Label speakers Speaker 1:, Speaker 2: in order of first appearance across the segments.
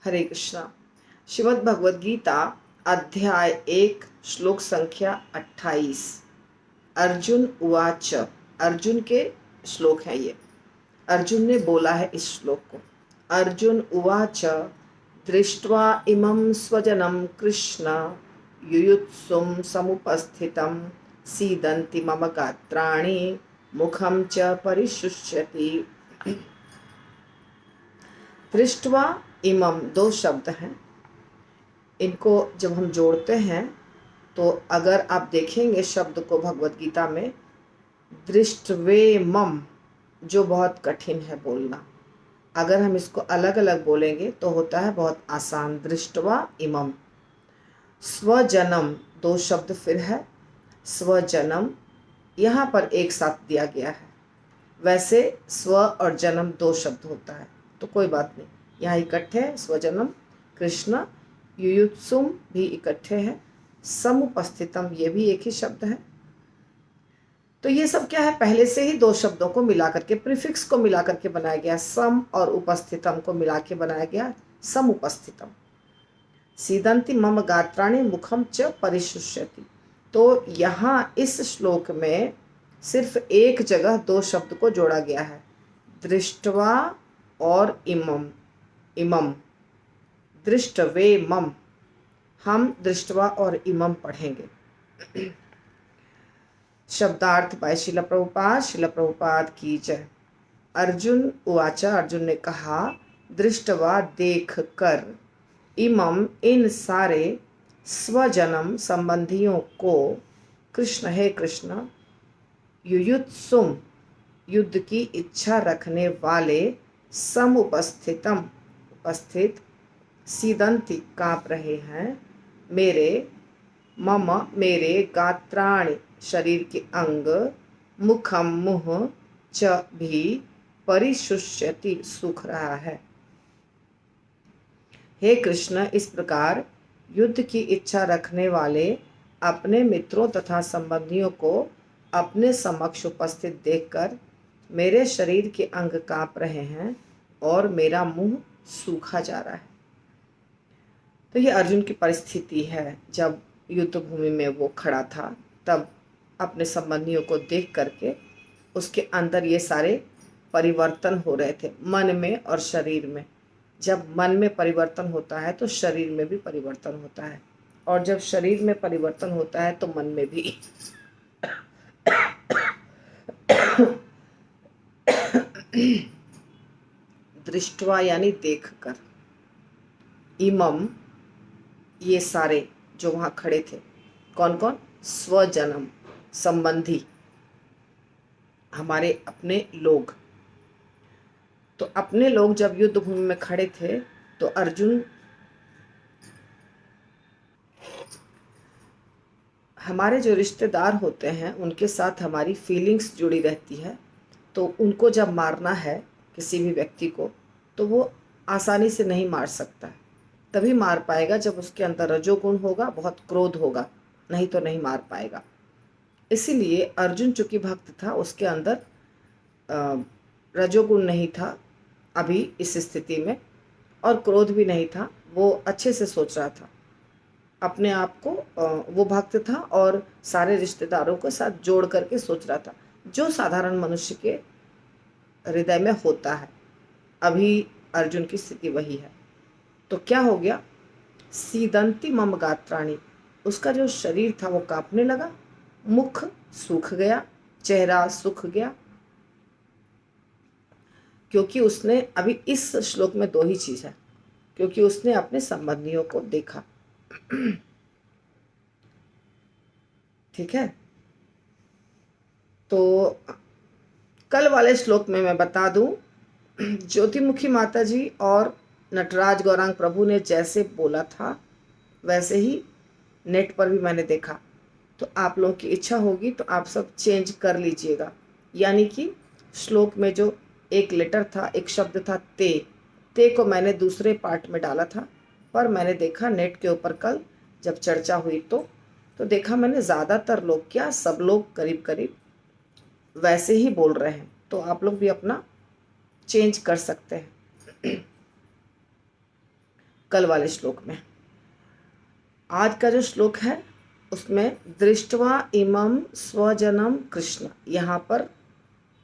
Speaker 1: हरे कृष्णा। श्रीमद् भगवद गीता अध्याय 1 श्लोक संख्या 28। अर्जुन उवाच। अर्जुन के श्लोक है ये। अर्जुन ने बोला है इस श्लोक को। अर्जुन उवाच दृष्ट्वा इमं स्वजनं कृष्ण युयुत्सुं समुपस्थितं सीदन्ति मम गात्राणि मुखं च परिशुष्यति। दृष्ट्वा इमम दो शब्द हैं। इनको जब हम जोड़ते हैं तो अगर आप देखेंगे शब्द को भगवत गीता में, दृष्टवेमम, जो बहुत कठिन है बोलना, अगर हम इसको अलग अलग बोलेंगे तो होता है बहुत आसान। दृष्टवा इमम। स्वजनम दो शब्द फिर है। स्वजनम यहाँ पर एक साथ दिया गया है। वैसे स्व और जन्म दो शब्द होता है तो कोई बात नहीं, यहाँ इकट्ठे है। स्वजनम कृष्ण, युयुत्सुम भी इकट्ठे है, समुपस्थितम ये भी एक ही शब्द है। तो ये सब क्या है, पहले से ही दो शब्दों को मिला करके, प्रीफिक्स को मिला करके बनाया गया। सम और उपस्थितम को मिला के बनाया गया समुपस्थितम। सीदंति मम गात्राणि मुखम च परिशुष्यति। तो यहाँ इस श्लोक में सिर्फ एक जगह दो शब्द को जोड़ा गया है, दृष्टवा और इमम। इमम दृष्टवेमम, हम दृष्टवा और इमम पढ़ेंगे। शब्दार्थ बाय शिला प्रभुपाद। शिला प्रभुपाद की जय। अर्जुन उवाचा, अर्जुन ने कहा, दृष्टवा देख कर, इमम इन सारे, स्वजनम संबंधियों को, कृष्ण हे कृष्ण, युयुत्सुम युद्ध की इच्छा रखने वाले, समुपस्थितम उपस्थित, सीदंति काँप रहे हैं, मेरे, मम मेरे, गात्राणि शरीर के अंग, मुखम मुँह, च भी, परिशुष्यति सूख रहा है। हे कृष्ण, इस प्रकार युद्ध की इच्छा रखने वाले अपने मित्रों तथा संबंधियों को अपने समक्ष उपस्थित देखकर मेरे शरीर के अंग काँप रहे हैं और मेरा मुंह सूखा जा रहा है। तो ये अर्जुन की परिस्थिति है। जब युद्ध भूमि में वो खड़ा था तब अपने संबंधियों को देख करके उसके अंदर ये सारे परिवर्तन हो रहे थे, मन में और शरीर में। जब मन में परिवर्तन होता है तो शरीर में भी परिवर्तन होता है, और जब शरीर में परिवर्तन होता है तो मन में भी। दृष्टवा यानी देखकर, इमम ये सारे जो वहां खड़े थे, कौन कौन, स्वजनम संबंधी, हमारे अपने लोग। तो अपने लोग जब युद्ध भूमि में खड़े थे तो अर्जुन, हमारे जो रिश्तेदार होते हैं उनके साथ हमारी फीलिंग्स जुड़ी रहती है। तो उनको जब मारना है किसी भी व्यक्ति को तो वो आसानी से नहीं मार सकता है। तभी मार पाएगा जब उसके अंदर रजोगुण होगा, बहुत क्रोध होगा, नहीं तो नहीं मार पाएगा। इसीलिए अर्जुन चूंकि भक्त था, उसके अंदर रजोगुण नहीं था अभी इस स्थिति में, और क्रोध भी नहीं था। वो अच्छे से सोच रहा था अपने आप को, वो भक्त था और सारे रिश्तेदारों के साथ जोड़ करके सोच रहा था, जो साधारण मनुष्य के हृदय में होता है। अभी अर्जुन की स्थिति वही है। तो क्या हो गया, सीदंती मम गात्राणि, उसका जो शरीर था वो कांपने लगा, मुख सूख गया, चेहरा सूख गया, क्योंकि उसने, अभी इस श्लोक में दो ही चीज है, क्योंकि उसने अपने संबंधियों को देखा। ठीक है। तो कल वाले श्लोक में मैं बता दूं, ज्योतिमुखी माता जी और नटराज गौरांग प्रभु ने जैसे बोला था वैसे ही नेट पर भी मैंने देखा। तो आप लोगों की इच्छा होगी तो आप सब चेंज कर लीजिएगा। यानी कि श्लोक में जो एक लेटर था, एक शब्द था ते को मैंने दूसरे पार्ट में डाला था, पर मैंने देखा नेट के ऊपर कल जब चर्चा हुई तो देखा मैंने ज़्यादातर लोग, क्या सब लोग करीब करीब वैसे ही बोल रहे हैं। तो आप लोग भी अपना चेंज कर सकते हैं। कल वाले श्लोक में। आज का जो श्लोक है उसमें दृष्ट्वा इमं स्वजनम कृष्ण, यहाँ पर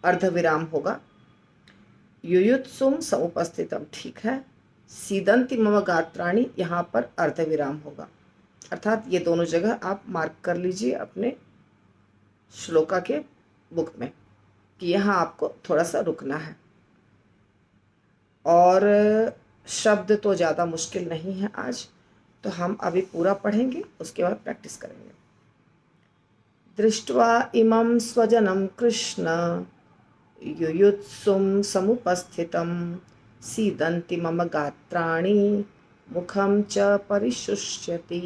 Speaker 1: अर्धविराम होगा। युयुत्सुम समुपस्थितम, ठीक है। सीदंति मम गात्राणि, यहाँ पर अर्धविराम होगा। अर्थात ये दोनों जगह आप मार्क कर लीजिए अपने श्लोका के बुक में कि यहाँ आपको थोड़ा सा रुकना है। और शब्द तो ज़्यादा मुश्किल नहीं है आज, तो हम अभी पूरा पढ़ेंगे, उसके बाद प्रैक्टिस करेंगे। दृष्ट्वा इमं स्वजनं कृष्ण युयुत्सुं समुपस्थितं सीदन्ति मम गात्राणि मुखं च परिशुष्यति।